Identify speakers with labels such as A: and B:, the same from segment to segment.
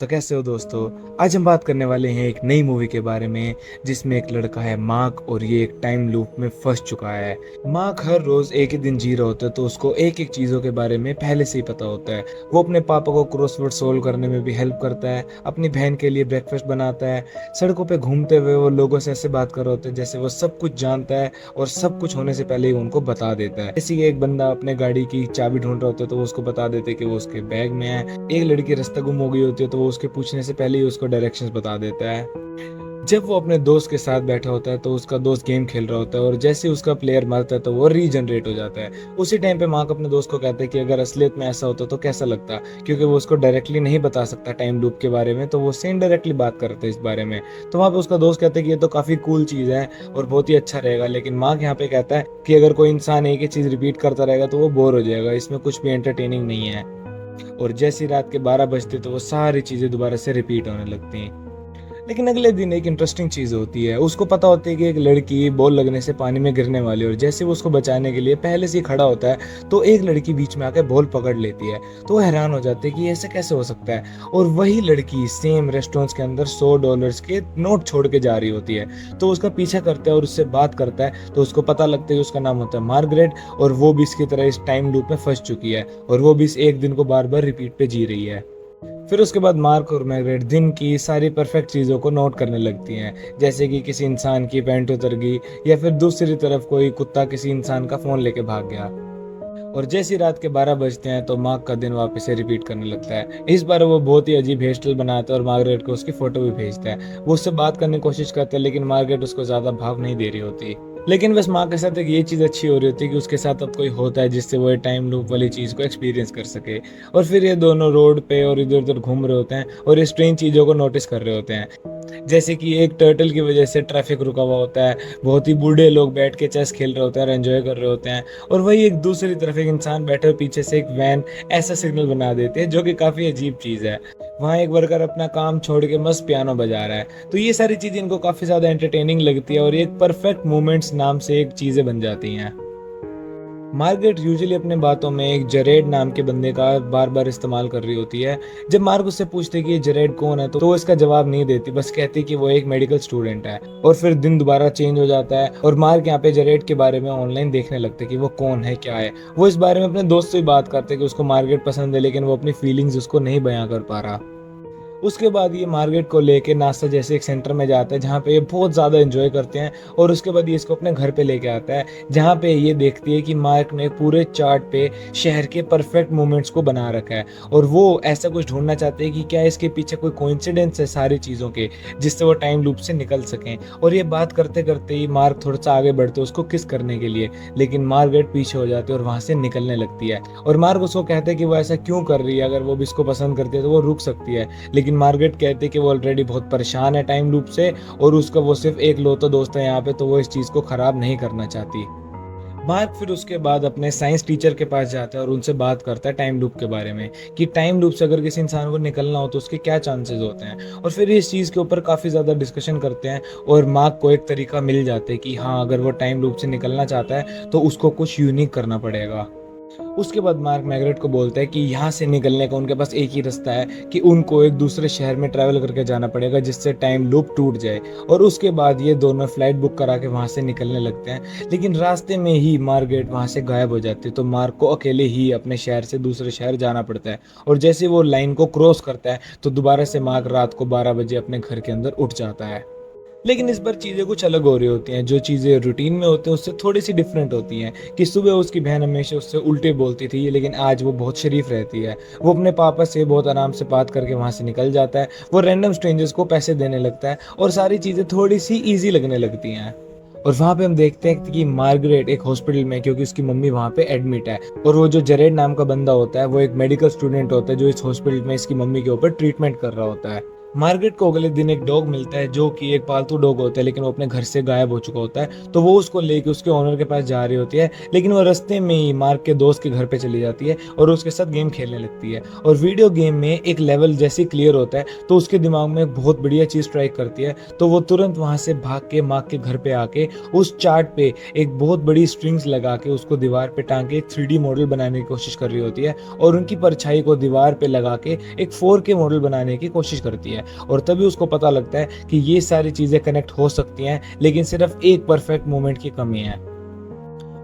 A: तो कैसे हो दोस्तों। आज हम बात करने वाले हैं एक नई मूवी के बारे में जिसमें एक लड़का है मार्क और ये एक टाइम लूप में फंस चुका है। मार्क हर रोज एक ही दिन जी रहा होता है तो उसको एक एक चीज़ों के बारे में पहले से ही पता होता है। वो अपने पापा को क्रॉसवर्ड सोल्व करने में भी हेल्प करता है, अपनी बहन के लिए ब्रेकफास्ट बनाता है। सड़कों पर घूमते हुए वो लोगों से ऐसे बात कर रहे होते हैं जैसे वो सब कुछ जानता है और सब कुछ होने से पहले ही उनको बता देता है। जैसे एक बंदा अपने गाड़ी की चाबी ढूंढ रहा होता है तो वो उसको बता देते हैं कि वो उसके बैग में है। एक लड़की रास्ता गुम हो गई होती है तो वो उसके पूछने से पहले ही उसको डायरेक्शंस बता देता है। जब वो अपने दोस्त के साथ बैठा होता है तो उसका दोस्त गेम खेल रहा होता है और जैसे उसका प्लेयर मरता है तो वो रीजनरेट हो जाता है। उसी टाइम पे मार्क अपने दोस्त को कहता है कि अगर असलियत में ऐसा होता तो कैसा लगता, क्योंकि वो उसको डायरेक्टली नहीं बता सकता टाइम लूप के बारे में, तो वो उससे इनडायरेक्टली बात करता है इस बारे में। तो वहाँ पे उसका दोस्त कहता है कि ये तो काफ़ी कूल चीज़ है और बहुत ही अच्छा रहेगा, लेकिन मार्क यहाँ पे कहता है कि अगर कोई इंसान एक ही चीज़ रिपीट करता रहेगा तो वो बोर हो जाएगा, इसमें कुछ भी एंटरटेनिंग नहीं है। और जैसी रात के 12 बजते तो वो सारी चीज़ें दोबारा से रिपीट होने लगती हैं। लेकिन अगले दिन एक इंटरेस्टिंग चीज़ होती है। उसको पता होती है कि एक लड़की बॉल लगने से पानी में गिरने वाली है और जैसे वो उसको बचाने के लिए पहले से ही खड़ा होता है तो एक लड़की बीच में आकर बॉल पकड़ लेती है। तो वो हैरान हो जाते हैं कि ऐसे कैसे हो सकता है, और वही लड़की सेम रेस्टोरेंट्स के अंदर $100 के नोट छोड़ के जा रही होती है। तो उसका पीछा करता है और उससे बात करता है तो उसको पता लगता है कि उसका नाम होता है मार्गरेट और वो भी इसकी तरह इस टाइम लूप में फंस चुकी है और वो भी इस एक दिन को बार बार रिपीट पे जी रही है। फिर उसके बाद मार्क और मैग्रेट दिन की सारी परफेक्ट चीज़ों को नोट करने लगती हैं, जैसे कि किसी इंसान की पैंट उतर गई या फिर दूसरी तरफ कोई कुत्ता किसी इंसान का फ़ोन लेके भाग गया। और जैसी रात के 12 बजते हैं तो मार्क का दिन वापस से रिपीट करने लगता है। इस बार वो बहुत ही अजीब हेयर स्टाइल बनाता है और मार्गरेट को उसकी फ़ोटो भी भेजता है। वो उससे बात करने की कोशिश करता है लेकिन मार्गरेट उसको ज़्यादा भाव नहीं दे रही होती। लेकिन बस माँ के साथ एक ये चीज़ अच्छी हो रही होती है कि उसके साथ अब कोई होता है जिससे वो टाइम लूप वाली चीज़ को एक्सपीरियंस कर सके। और फिर ये दोनों रोड पे और इधर उधर घूम रहे होते हैं और ये स्ट्रेंज चीज़ों को नोटिस कर रहे होते हैं, जैसे कि एक टर्टल की वजह से ट्रैफिक रुका हुआ होता है, बहुत ही बूढ़े लोग बैठ के चेस खेल रहे होते हैं और एंजॉय कर रहे होते हैं, और वही एक दूसरी तरफ एक इंसान बैठे हुए पीछे से एक वैन ऐसा सिग्नल बना देते हैं जो कि काफ़ी अजीब चीज़ है। वहाँ एक वर्कर अपना काम छोड़ के मस्त पियानो बजा रहा है। तो ये सारी चीज़ें इनको काफ़ी ज़्यादा एंटरटेनिंग लगती है और एक परफेक्ट मोमेंट्स नाम से एक चीज़ें बन जाती हैं। मार्गरेट यूजुअली अपने बातों में एक जरेड नाम के बंदे का बार बार इस्तेमाल कर रही होती है। जब मार्क उससे पूछते कि ये जरेड कौन है तो वो इसका जवाब नहीं देती, बस कहती कि वो एक मेडिकल स्टूडेंट है। और फिर दिन दोबारा चेंज हो जाता है और मार्क यहाँ पे जरेड के बारे में ऑनलाइन देखने लगते कि वो कौन है क्या है। वो इस बारे में अपने दोस्त से भी बात करते कि उसको मार्गरेट पसंद है लेकिन वो अपनी फीलिंग्स उसको नहीं बयां कर पा रहा। उसके बाद ये मार्गरेट को लेके नासा जैसे एक सेंटर में जाता है जहाँ पे ये बहुत ज़्यादा एंजॉय करते हैं, और उसके बाद ये इसको अपने घर पे लेके आता है जहाँ पे ये देखती है कि मार्क ने पूरे चार्ट पे शहर के परफेक्ट मोमेंट्स को बना रखा है और वो ऐसा कुछ ढूंढना चाहते हैं कि क्या इसके पीछे कोई कोइंसिडेंस है सारी चीज़ों के जिससे वो टाइम लूप से निकल सकें। और ये बात करते करते ही मार्क थोड़ा सा आगे बढ़ते उसको किस करने के लिए, लेकिन मार्गरेट पीछे हो जाती है और वहाँ से निकलने लगती है। और मार्क उसको कहते हैं कि वो ऐसा क्यों कर रही है, अगर वो भी इसको पसंद करती है तो वो रुक सकती है, लेकिन मार्गरेट कहती है कि वो ऑलरेडी बहुत परेशान है टाइम लूप से और उसका वो सिर्फ एक लौता दोस्त है यहाँ पे, तो वो इस चीज़ को ख़राब नहीं करना चाहती। मार्क फिर उसके बाद अपने साइंस टीचर के पास जाता है और उनसे बात करता है टाइम लूप के बारे में कि टाइम लूप से अगर किसी इंसान को निकलना हो तो उसके क्या चांसेस होते हैं। और फिर इस चीज़ के ऊपर काफ़ी ज़्यादा डिस्कशन करते हैं और मार्क को एक तरीका मिल जाता है कि हाँ, अगर वो टाइम लूप से निकलना चाहता है तो उसको कुछ यूनिक करना पड़ेगा। उसके बाद मार्क मैग्रेट को बोलता है कि यहाँ से निकलने का उनके पास एक ही रास्ता है कि उनको एक दूसरे शहर में ट्रैवल करके जाना पड़ेगा जिससे टाइम लूप टूट जाए। और उसके बाद ये दोनों फ्लाइट बुक करा के वहाँ से निकलने लगते हैं, लेकिन रास्ते में ही मार्गरेट वहाँ से गायब हो जाती है तो मार्क को अकेले ही अपने शहर से दूसरे शहर जाना पड़ता है। और जैसे वो लाइन को क्रॉस करता है तो दोबारा से मार्क रात को 12 बजे अपने घर के अंदर उठ जाता है। लेकिन इस बार चीज़ें कुछ अलग हो रही होती हैं, जो चीज़ें रूटीन में होती हैं उससे थोड़ी सी डिफरेंट होती हैं। कि सुबह उसकी बहन हमेशा उससे उल्टे बोलती थी लेकिन आज वो बहुत शरीफ रहती है। वो अपने पापा से बहुत आराम से बात करके वहाँ से निकल जाता है, वो रैंडम स्ट्रेंजर्स को पैसे देने लगता है और सारी चीज़ें थोड़ी सी ईजी लगने लगती हैं। और वहाँ पे हम देखते हैं कि मार्गरेट एक हॉस्पिटल में, क्योंकि उसकी मम्मी वहाँ पे एडमिट है, और वो जो जरेड नाम का बंदा होता है वो एक मेडिकल स्टूडेंट होता है जो इस हॉस्पिटल में इसकी मम्मी के ऊपर ट्रीटमेंट कर रहा होता है। मार्गरेट को अगले दिन एक डॉग मिलता है जो कि एक पालतू डॉग होता है, लेकिन वो अपने घर से गायब हो चुका होता है। तो वो उसको लेके उसके ओनर के पास जा रही होती है, लेकिन वो रास्ते में ही मार्क के दोस्त के घर पे चली जाती है और उसके साथ गेम खेलने लगती है। और वीडियो गेम में एक लेवल जैसे क्लियर होता है तो उसके दिमाग में एक बहुत बढ़िया चीज़ स्ट्राइक करती है। तो वो तुरंत वहाँ से भाग के मार्क के घर पे आके उस चार्ट पे एक बहुत बड़ी स्ट्रिंग्स लगा के उसको दीवार पे टांग के एक 3D मॉडल बनाने की कोशिश कर रही होती है, और उनकी परछाई को दीवार पे लगा के एक 4K मॉडल बनाने की कोशिश करती है। और तभी उसको पता लगता है कि ये सारी चीज़ें कनेक्ट हो सकती हैं, लेकिन सिर्फ एक परफेक्ट मोमेंट की कमी है।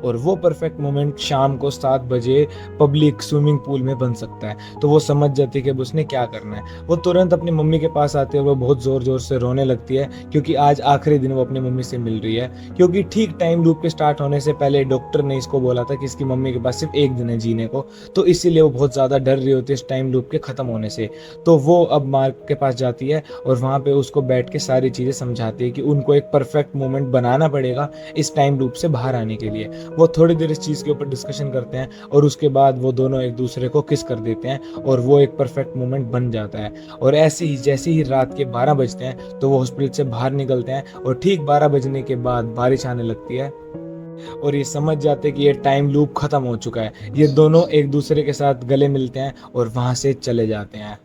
A: और वो परफेक्ट मोमेंट शाम को 7 बजे पब्लिक स्विमिंग पूल में बन सकता है। तो वो समझ जाती है कि अब उसने क्या करना है। वो तुरंत अपनी मम्मी के पास आती है और वो बहुत ज़ोर ज़ोर से रोने लगती है, क्योंकि आज आखिरी दिन वो अपनी मम्मी से मिल रही है। क्योंकि ठीक टाइम लूप के स्टार्ट होने से पहले डॉक्टर ने इसको बोला था कि इसकी मम्मी के पास सिर्फ 1 दिन है जीने को, तो इसीलिए वो बहुत ज़्यादा डर रही होती है इस टाइम लूप के ख़त्म होने से। तो वो अब मार्क के पास जाती है और वहाँ पे उसको बैठ के सारी चीज़ें समझाती है कि उनको एक परफेक्ट मोमेंट बनाना पड़ेगा इस टाइम लूप से बाहर आने के लिए। वो थोड़ी देर इस चीज़ के ऊपर डिस्कशन करते हैं और उसके बाद वो दोनों एक दूसरे को किस कर देते हैं और वो एक परफेक्ट मोमेंट बन जाता है। और ऐसे ही जैसे ही रात के 12 बजते हैं तो वो हॉस्पिटल से बाहर निकलते हैं, और ठीक 12 बजने के बाद बारिश आने लगती है और ये समझ जाते हैं कि ये टाइम लूप खत्म हो चुका है। ये दोनों एक दूसरे के साथ गले मिलते हैं और वहाँ से चले जाते हैं।